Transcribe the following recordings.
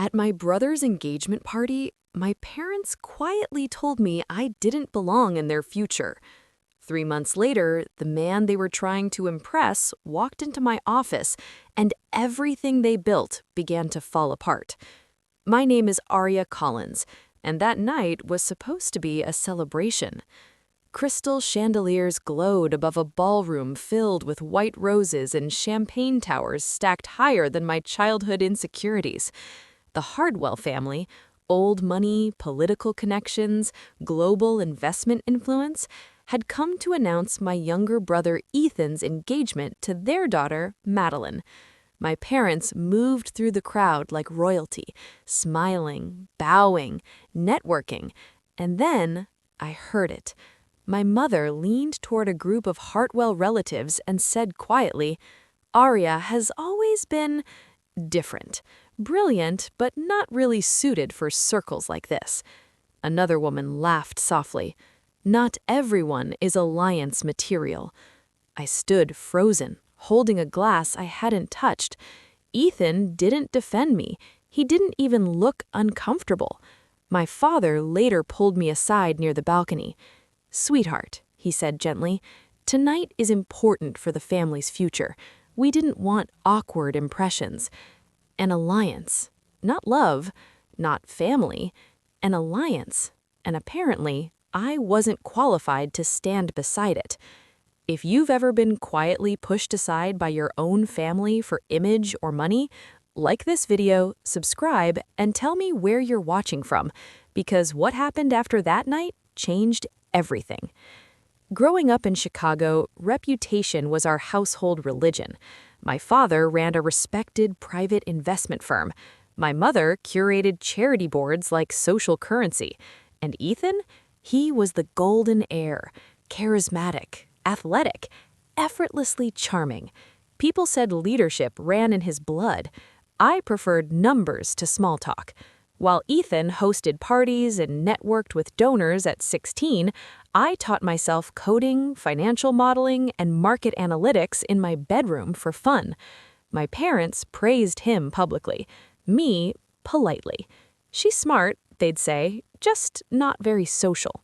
At my brother's engagement party, my parents quietly told me I didn't belong in their future. 3 months later, the man they were trying to impress walked into my office, and everything they built began to fall apart. My name is Arya Collins, and that night was supposed to be a celebration. Crystal chandeliers glowed above a ballroom filled with white roses and champagne towers stacked higher than my childhood insecurities. The Hardwell family, old money, political connections, global investment influence, had come to announce my younger brother Ethan's engagement to their daughter, Madeline. My parents moved through the crowd like royalty, smiling, bowing, networking, and then I heard it. My mother leaned toward a group of Hartwell relatives and said quietly, "Arya has always been different, brilliant, but not really suited for circles like this." Another woman laughed softly. "Not everyone is alliance material." I stood frozen, holding a glass I hadn't touched. Ethan didn't defend me. He didn't even look uncomfortable. My father later pulled me aside near the balcony. "Sweetheart," he said gently, "tonight is important for the family's future. We didn't want awkward impressions. An alliance. Not love, not family. An alliance. And apparently, I wasn't qualified to stand beside it. If you've ever been quietly pushed aside by your own family for image or money, like this video, subscribe, and tell me where you're watching from, because what happened after that night changed everything. Growing up in Chicago, reputation was our household religion. My father ran a respected private investment firm. My mother curated charity boards like social currency. And Ethan? He was the golden heir, charismatic, athletic, effortlessly charming. People said leadership ran in his blood. I preferred numbers to small talk. While Ethan hosted parties and networked with donors at 16, I taught myself coding, financial modeling, and market analytics in my bedroom for fun. My parents praised him publicly, me politely. "She's smart," they'd say, "just not very social."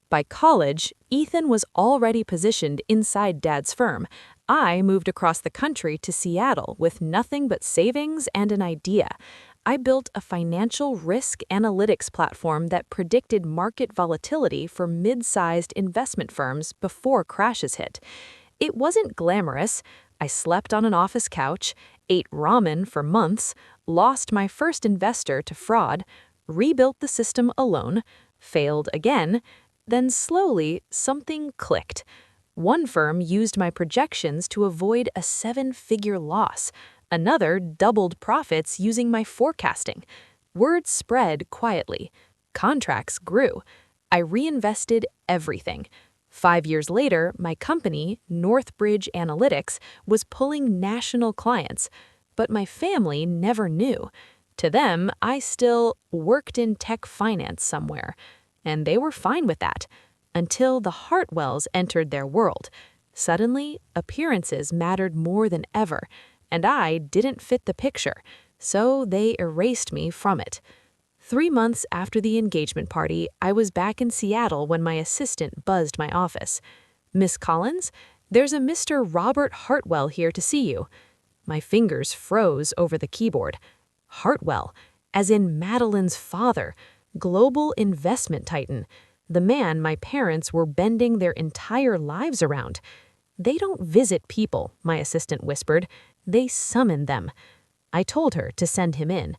By college, Ethan was already positioned inside Dad's firm. I moved across the country to Seattle with nothing but savings and an idea. I built a financial risk analytics platform that predicted market volatility for mid-sized investment firms before crashes hit. It wasn't glamorous. I slept on an office couch, ate ramen for months, lost my first investor to fraud, rebuilt the system alone, failed again, then slowly something clicked. One firm used my projections to avoid a 7-figure loss. Another doubled profits using my forecasting. Word spread quietly. Contracts grew. I reinvested everything. 5 years later, my company, Northbridge Analytics, was pulling national clients. But my family never knew. To them, I still worked in tech finance somewhere. And they were fine with that. Until the Hartwells entered their world. Suddenly, appearances mattered more than ever. And I didn't fit the picture, so they erased me from it. 3 months after the engagement party, I was back in Seattle when my assistant buzzed my office. "Miss Collins, there's a Mr. Robert Hartwell here to see you." My fingers froze over the keyboard. Hartwell, as in Madeline's father, global investment titan, the man my parents were bending their entire lives around. "They don't visit people," my assistant whispered. "They summon them." I told her to send him in.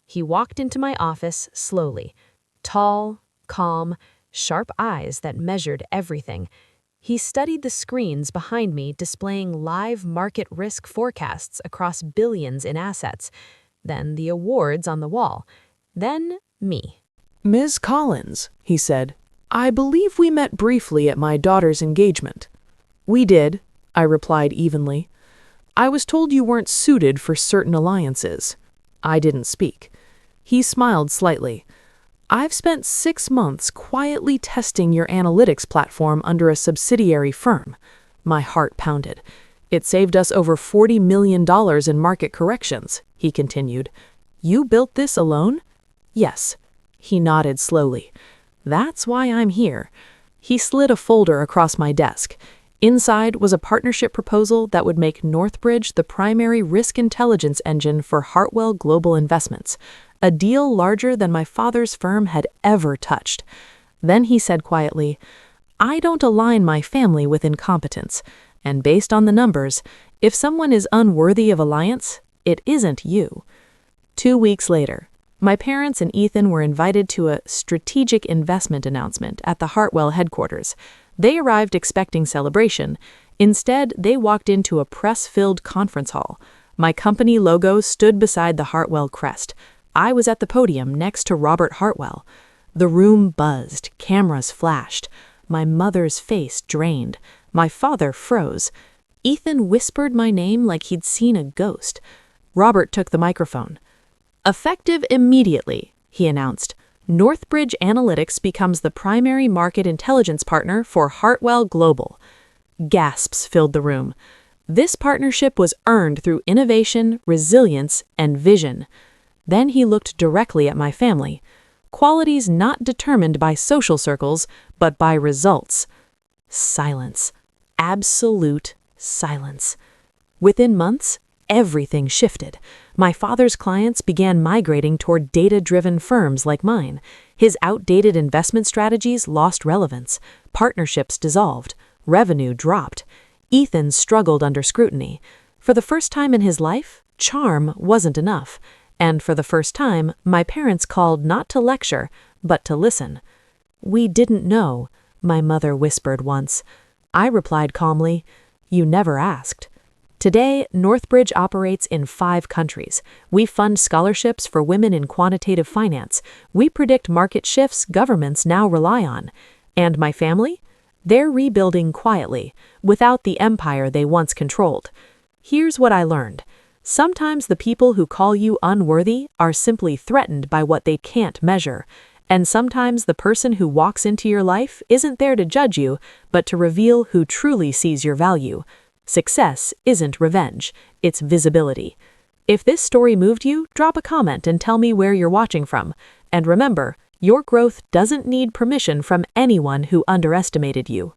He walked into my office slowly. Tall, calm, sharp eyes that measured everything. He studied the screens behind me displaying live market risk forecasts across billions in assets. Then the awards on the wall. Then me. "Ms. Collins," he said, "I believe we met briefly at my daughter's engagement." "We did," I replied evenly. "I was told you weren't suited for certain alliances." I didn't speak. He smiled slightly. "I've spent 6 months quietly testing your analytics platform under a subsidiary firm." My heart pounded. "It saved us over $40 million in market corrections," he continued. You built this alone? Yes. He nodded slowly. That's why I'm here. He slid a folder across my desk. Inside was a partnership proposal that would make Northbridge the primary risk intelligence engine for Hartwell Global Investments, a deal larger than my father's firm had ever touched. Then he said quietly, I don't align my family with incompetence, and based on the numbers, if someone is unworthy of alliance, it isn't you. 2 weeks later, my parents and Ethan were invited to a strategic investment announcement at the Hartwell headquarters. They arrived expecting celebration. Instead, they walked into a press-filled conference hall. My company logo stood beside the Hartwell crest. I was at the podium next to Robert Hartwell. The room buzzed, cameras flashed. My mother's face drained. My father froze. Ethan whispered my name like he'd seen a ghost. Robert took the microphone. Effective immediately, he announced, Northbridge Analytics becomes the primary market intelligence partner for Hartwell Global. Gasps filled the room. This partnership was earned through innovation, resilience, and vision. Then he looked directly at my family. Qualities not determined by social circles, but by results. Silence. Absolute silence. Within months, everything shifted. My father's clients began migrating toward data-driven firms like mine. His outdated investment strategies lost relevance. Partnerships dissolved. Revenue dropped. Ethan struggled under scrutiny. For the first time in his life, charm wasn't enough. And for the first time, my parents called not to lecture, but to listen. We didn't know, my mother whispered once. I replied calmly, You never asked. Today, Northbridge operates in 5 countries. We fund scholarships for women in quantitative finance. We predict market shifts governments now rely on. And my family? They're rebuilding quietly, without the empire they once controlled. Here's what I learned. Sometimes the people who call you unworthy are simply threatened by what they can't measure. And sometimes the person who walks into your life isn't there to judge you, but to reveal who truly sees your value. Success isn't revenge, it's visibility. If this story moved you, drop a comment and tell me where you're watching from. And remember, your growth doesn't need permission from anyone who underestimated you.